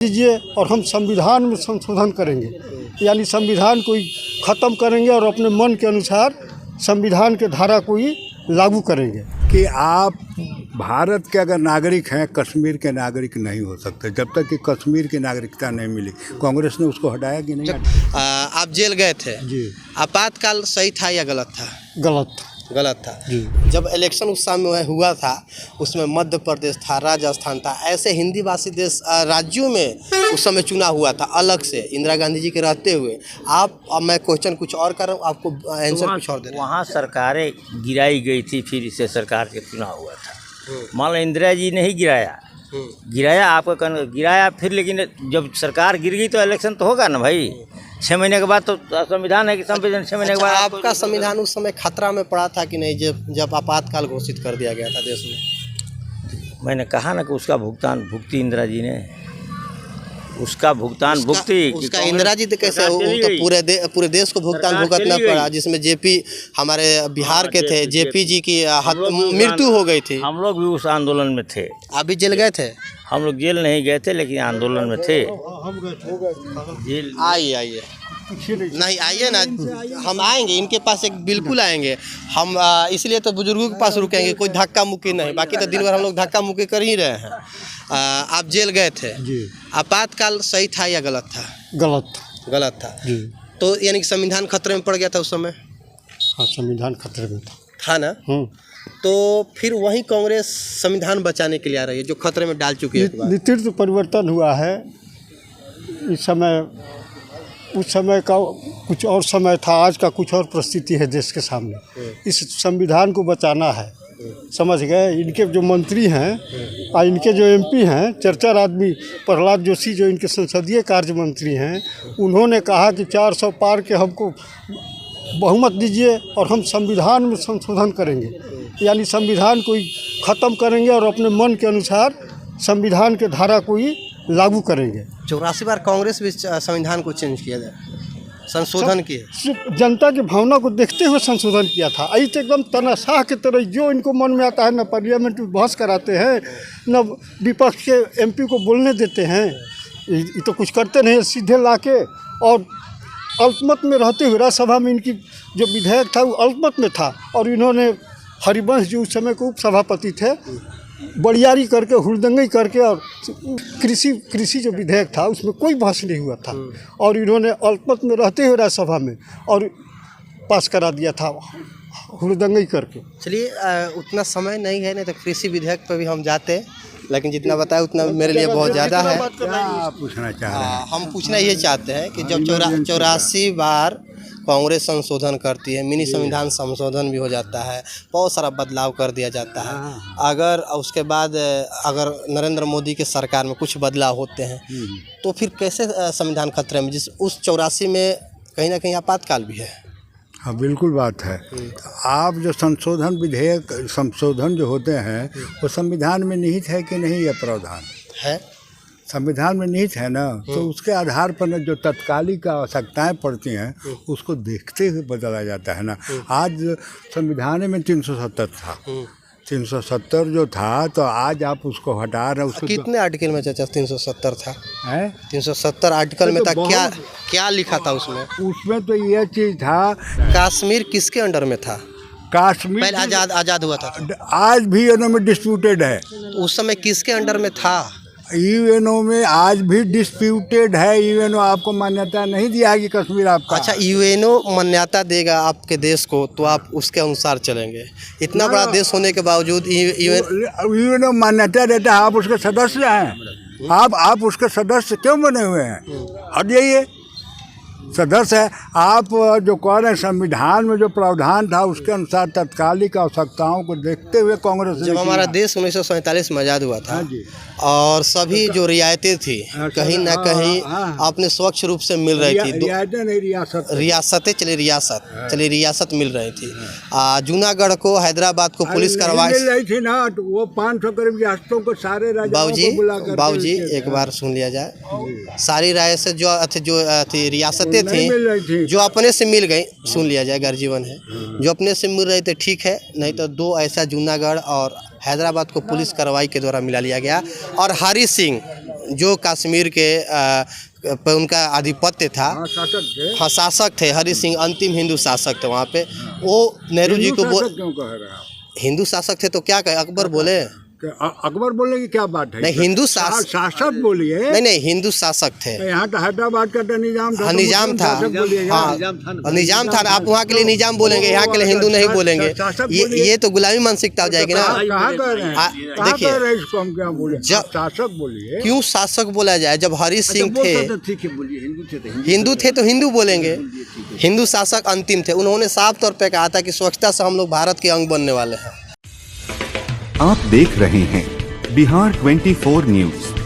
दीजिए और हम संविधान में संशोधन करेंगे, यानी संविधान को ही ख़त्म करेंगे और अपने मन के अनुसार संविधान के धारा को ही लागू करेंगे। कि आप भारत के अगर नागरिक हैं, कश्मीर के नागरिक नहीं हो सकते जब तक कि कश्मीर की नागरिकता नहीं मिली। कांग्रेस ने उसको हटाया कि नहीं? आप जेल गए थे जी। आपातकाल सही था या गलत था? गलत था जी। जब इलेक्शन उस समय हुआ था उसमें मध्य प्रदेश था, राजस्थान था, ऐसे हिंदी भाषी देश राज्यों में उस समय चुना हुआ था अलग से इंदिरा गांधी जी के रहते हुए। अब मैं क्वेश्चन कुछ और कर रहा हूँ, आपको आंसर कुछ और दे रहा हूँ। वहाँ सरकारें गिराई गई थी, फिर इसे सरकार के चुनाव हुआ था। मान लो इंदिरा जी ने ही गिराया आपका गिराया, फिर लेकिन जब सरकार गिर गई तो इलेक्शन तो होगा ना भाई। 6 महीने के बाद तो संविधान है कि संविधान 6 महीने के बाद। आपका संविधान उस समय खतरा में पड़ा था कि नहीं जब आपातकाल घोषित कर दिया गया था देश में? मैंने कहा ना कि उसका भुगतान भुगती इंदिरा जी ने, उसका भुगतान भुगती। उसका इंदिरा जी तो कैसे तो पूरे देश को भुगतान भुगतना पड़ा, जिसमें जेपी हमारे बिहार के थे, जेपी जी की मृत्यु हो गई थी। हम लोग भी उस आंदोलन में थे। आप भी जेल गए थे? हम लोग जेल नहीं गए थे लेकिन आंदोलन में थे। जेल आइए नहीं आइए ना, हम आएंगे इनके पास, एक बिल्कुल आएंगे हम। इसलिए तो बुजुर्गों के पास रुकेंगे, कोई धक्का मुक्की नहीं। बाकी तो दिन भर हम लोग धक्का मुक्की कर ही रहे हैं। आप जेल गए थे जी। आपातकाल सही था या गलत था? गलत था जी। तो यानी कि संविधान खतरे में पड़ गया था उस समय? हाँ, संविधान खतरे में था ना। तो फिर वही कांग्रेस संविधान बचाने के लिए आ रही है जो खतरे में डाल चुकी है। नेतृत्व परिवर्तन हुआ है इस समय, उस समय का कुछ और समय था, आज का कुछ और परिस्थिति है देश के सामने। इस संविधान को बचाना है, समझ गए। इनके जो मंत्री हैं और इनके जो एमपी हैं, चर्चा आदमी प्रहलाद जोशी जो इनके संसदीय कार्य मंत्री हैं, उन्होंने कहा कि 400 पार के हमको बहुमत दीजिए और हम संविधान में संशोधन करेंगे, यानी संविधान को ही ख़त्म करेंगे और अपने मन के अनुसार संविधान के धारा को ही लागू करेंगे। 84 बार कांग्रेस भी संविधान को चेंज किया जाए, संशोधन किए। जनता की भावना को देखते हुए संशोधन किया था। ऐसे एकदम तनाशाह की तरह जो इनको मन में आता है, न पार्लियामेंट में बहस कराते हैं, न विपक्ष के एमपी को बोलने देते हैं। ये तो कुछ करते नहीं, सीधे लाके और अल्पमत में रहते हुए राज्यसभा में इनकी जो विधेयक था वो अल्पमत में था, और इन्होंने हरिवंश जो उस समय के उपसभापति थे, बड़ियारी करके, हुड़दंगी करके, और कृषि जो विधेयक था उसमें कोई बहस नहीं हुआ था, और इन्होंने अल्पमत में रहते हुए राज्यसभा में और पास करा दिया था हुड़दंगी करके। चलिए, उतना समय नहीं है, नहीं तो कृषि विधेयक पर भी हम जाते, लेकिन जितना बताया उतना मेरे लिए बहुत ज़्यादा है। पूछना चाह रहे हैं? हम पूछना ये चाहते हैं कि जब 84 बार कांग्रेस संशोधन करती है, मिनी संविधान संशोधन भी हो जाता है, बहुत सारा बदलाव कर दिया जाता है, अगर उसके बाद अगर नरेंद्र मोदी के सरकार में कुछ बदलाव होते हैं तो फिर कैसे संविधान खतरे में, जिस उस 84 में कहीं ना कहीं आपातकाल भी है? हाँ, बिल्कुल बात है। आप जो संशोधन जो होते हैं वो संविधान में निहित है कि नहीं? यह प्रावधान है संविधान में निहित है ना, तो उसके आधार पर जो तत्कालिक आवश्यकताएं पड़ती हैं उसको देखते हुए बदला जाता है ना। आज संविधान में 370 था, 370 जो था, तो आज आप उसको हटा रहे हैं। उसको कितने आर्टिकल में चाचा 370 था? है 370 आर्टिकल में था। क्या लिखा था उसमें? उसमें तो यह चीज़ था, कश्मीर किसके अंडर में था? कश्मीर पहले आज़ाद हुआ था तो। आज भी यूएनओ में डिस्प्यूटेड है। उस समय किसके अंडर में था? यूएनओ में आज भी डिस्प्यूटेड है। यूएनओ आपको मान्यता नहीं दिया कि कश्मीर आपका। अच्छा, यूएनओ मान्यता देगा आपके देश को तो आप उसके अनुसार चलेंगे? इतना बड़ा देश होने के बावजूद यूएनओ मान्यता देता है, आप उसके सदस्य हैं। आप उसके सदस्य क्यों बने हुए हैं? हट जाइए, सदस्य है आप। जो कह रहे हैं संविधान में जो प्रावधान था उसके अनुसार तत्कालिक आवश्यकताओं को देखते हुए कांग्रेस ने, जब हमारा देश 1947 में आज़ाद हुआ था और सभी जो रियायतें थी कहीं ना कहीं अपने स्वच्छ रूप से मिल रही थी। रियासतें चलिए रियासत मिल रही थी। जूनागढ़ को, हैदराबाद को पुलिस कार्रवाई मिल रही थी ना, तो वो 500 करीब रियासतों को सारे बाबूजी एक बार सुन लिया जाए। सारी रियासत जो रियासतें थी जो अपने से मिल गई, सुन लिया जाए, गर्जीवन है, जो अपने से मिल रहे थे ठीक है, नहीं तो 2 ऐसा जूनागढ़ और हैदराबाद को पुलिस कार्रवाई के द्वारा मिला लिया गया। और हरी सिंह जो कश्मीर के पर उनका आधिपत्य था, हाँ, शासक थे। हाँ शासक थे, हरि सिंह अंतिम हिंदू शासक थे वहाँ पे। वो नेहरू जी को हिंदू शासक क्यों कह रहे हैं आप? हिंदू शासक थे तो क्या कहे, अकबर बोले अकबर बोले कि क्या बात है? नहीं, हिंदू शासक बोलिए। नहीं हिंदू शासक थे। यहाँ तो हैदराबाद का तो निजाम था। हाँ निजाम था, हाँ निजाम था। आप वहाँ के लिए निजाम बोलेंगे, यहाँ के लिए हिंदू नहीं बोलेंगे। ये तो गुलामी मानसिकता हो जाएगी ना। कहाँ कह रहे हैं? देखिए इसको हम क्या बोले, शासक बोलिए। क्यों शासक बोला जाए जब हरि सिंह थे? हिंदू थे तो हिंदू बोलेंगे। हिंदू शासक अंतिम थे। उन्होंने साफ तौर पे कहा था कि स्वच्छता से हम लोग भारत के अंग बनने वाले हैं। आप देख रहे हैं बिहार 24 न्यूज।